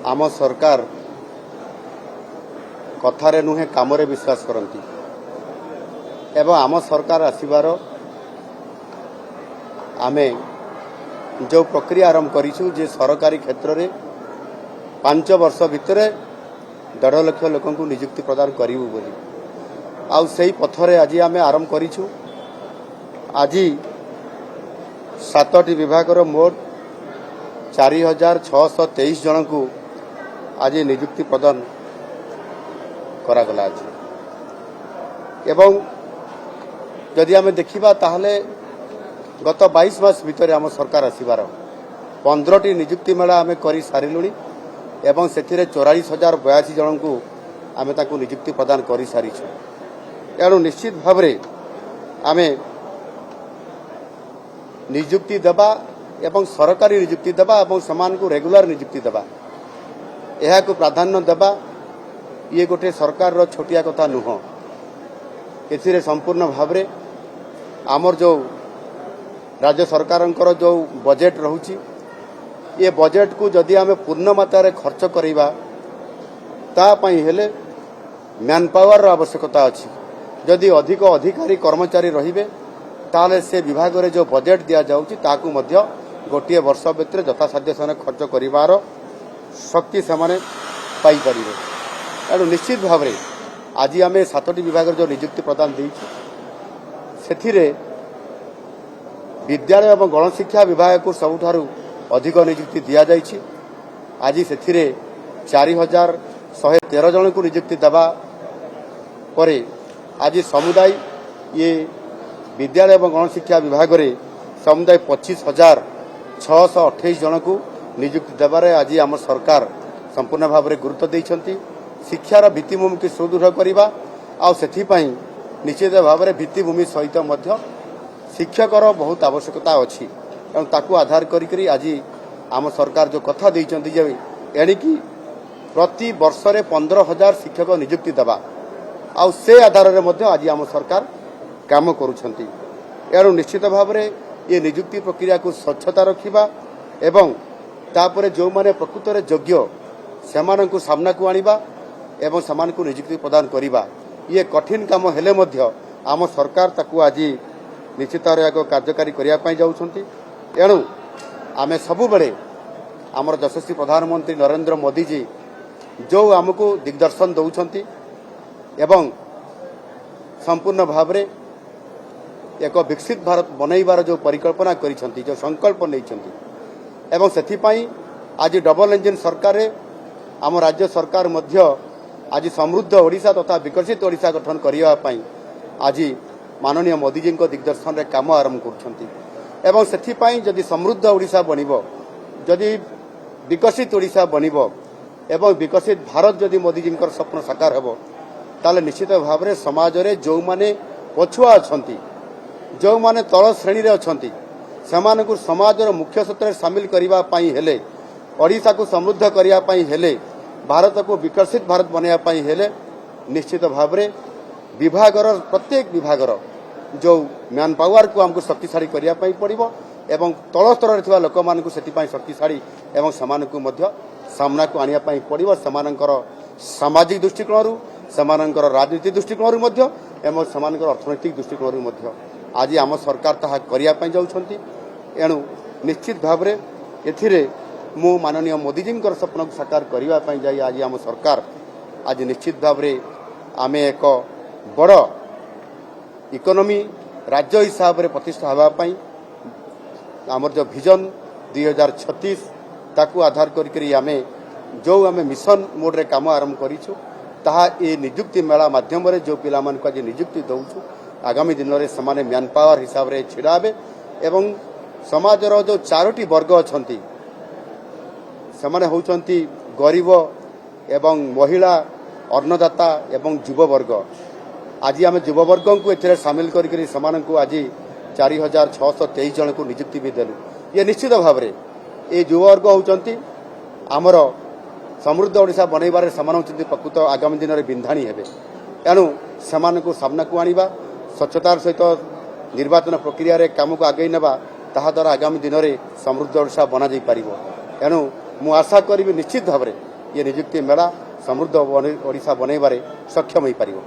आम सरकार कथारे नुहे कामरे विश्वास करती एवं आम सरकार आसबार आमे जो प्रक्रिया आरंभ करूँ जे सरकारी क्षेत्र में 5 वर्ष भितर 1.5 लाख लोक नियुक्ति प्रदान करूँ बोली आउ से पथरे आज आम आरंभ करूँ। आज 7टी विभागर मोट 4623 जन को आज नियुक्ति प्रदान करागला। एवं जदि आम देखा ताहले गत 22 मास भितर आम सरकार आसबार 15टी नियुक्ति मेला आम कर सारूँ एवं से 44,082 जन को आम नियुक्ति प्रदान कर सारीचु। तेणु निश्चित भाव आम नियुक्ति देवा एवं सरकारी नियुक्ति देवा एवं समान को रेगुलर नियुक्ति देवा यह को प्राधान्य देवा ये गोटे सरकार रो छोटिया कथा नुह। ए संपूर्ण भाव आमर जो राज्य सरकार जो बजेट रहुची ये बजेट को जदि आम पूर्ण मात्रा खर्च करिबा तापाई हेले मैन पावर आवश्यकता अच्छी। जदि अधिक अधिकारी कर्मचारी रहिबे ताले से विभाग रे जो बजेट दिया जाउची ताकू मध्य गोटे वर्ष भितर यथासाध्य से खर्च करिवार शक्ति से पाई परिबे। तेणु निश्चित भाव आज आम 7टी विभाग जो नियुक्ति प्रदान देइछु सेथिरे विद्यालय एवं गणशिक्षा विभाग को सबुठारु अधिक नियुक्ति दिया जाइछि। आज सेथिरे 4113 जन को नियुक्ति देवा परे आज समुदाय ये विद्यालय एवं गणशिक्षा विभाग रे समुदाय 25,628 जन को नियुक्ति देवारे आज आम सरकार संपूर्ण भाव में गुरुत्व देइछंती। शिक्षार भित्तिभूमि की सुदृढ़ करवा आउ सेथिपाई निश्चित भाव में भित्तिभूमि सहित मध्य शिक्षकर बहुत आवश्यकता अच्छी। तेणु ताकू आधार करी आज आम सरकार जो कथा देइछंती जे एणिकी प्रति वर्ष रे 15,000 शिक्षक नियुक्ति देवा आउ से आधार में मध्य आज आम सरकार काम करुछंती। एणु निश्चित भाव में ये नियुक्ति प्रक्रिया को स्वच्छता रखिबा एवं तापरे जो माने प्रकृत रे योग्य सेमानंकु सामना को आनिबा एवं समान को नियुक्ति प्रदान करिबा ये कठिन काम हेले मध्य आम सरकार ताकू आज निश्चित कार्यकारी करिया पई जाउछंती। एणु आमे सबु बेले आमर यशस्वी प्रधानमंत्री नरेंद्र मोदी जी जो आमको दिग्दर्शन दौरान एवं संपूर्ण भाव में एक विकसित भारत बनैबार जो परिकल्पना करिसेंती जो संकल्प नैछंती एवं सेथिपाई आज डबल इंजिन सरकार आम राज्य सरकार मध्य आज समृद्ध ओडिशा तथा विकसित ओडिशा गठन करिया पई आज माननीय मोदी जी को दिग्दर्शन रे काम आरंभ करुछंती। एवं सेथिपाई जदि समृद्ध ओडिशा बनिबो जदि विकसित ओडिशा बनिबो एवं विकसित भारत जदि मोदी जी स्वप्न साकार हेबो ताले निश्चित भाव में समाज रे जो माने पछुआ अछंती जो माने तल श्रेणी रे अछंती सेमानकु समाज रो मुख्य सूत्र शामिल करिवा पई हेले ओडिशा को समृद्ध करिया पई हेले भारत को विकसित भारत बनैया पई हेले निश्चित भाव में विभागर प्रत्येक विभागर जो मैन पावर को हमको शक्तिशाली करिया पई पड़िबो एवं तल स्तर रे थिबा लोक मानकु सेतिपई शक्तिशाली एवं समानकु मध्य सामना को आनिया पई पड़िबो समानकर सामाजिक दृष्टिकोण समानकर राजनीति दृष्टिकोण मध्य एवं समानकर अर्थनैतिक दृष्टिकोण मध्य आज आम सरकार ताहा करिया पई जाउछंती। एणु निश्चित भाव में एथिरे मु माननीय मोदी जी स्वप्न को साकार करिया पई जाई आज आम सरकार आज निश्चित भाव में आमे एक बड़ इकोनॉमी राज्य हिसाब से प्रतिष्ठा होगापाई आमर जो विजन 2036 ताकू आधार करी आमे जो आमे मिशन मोड रे काम आरंभ करिछु ताहा ए नियुक्ति मेला माध्यम रे जो पिला मान को आज नियुक्ति दउछु आगामी दिन में समाने मैन पावर हिसाब से छिड़ाबे एवं समाज रो जो 4टी वर्ग अछंती समाने होउछंती गरीब एवं महिला अन्नदाता एवं युव वर्ग आज आम युववर्ग को एथिरे सामिल करी समानकु आज 4623 जन को नियुक्ति भी देलु। ये निश्चित भाव में ये युववर्ग होउचंती आमर समृद्ध ओडिशा बनैबारे समान होउचंती प्रकृत आगामी दिन में बिंधाणी हेबे। एणु सेमानकु सामना को आनिबा स्वच्छतार सहित निर्वाचन प्रक्रिया रे काम को आगे नेबा ताहा द्वारा आगामी दिन में समृद्ध ओडिशा बना जाई पारिबो। एणु मु आशा करी निश्चित भाव में ये निजुक्ति मेला समृद्ध ओडिशा बनैबारे सक्षम होई पारिबो।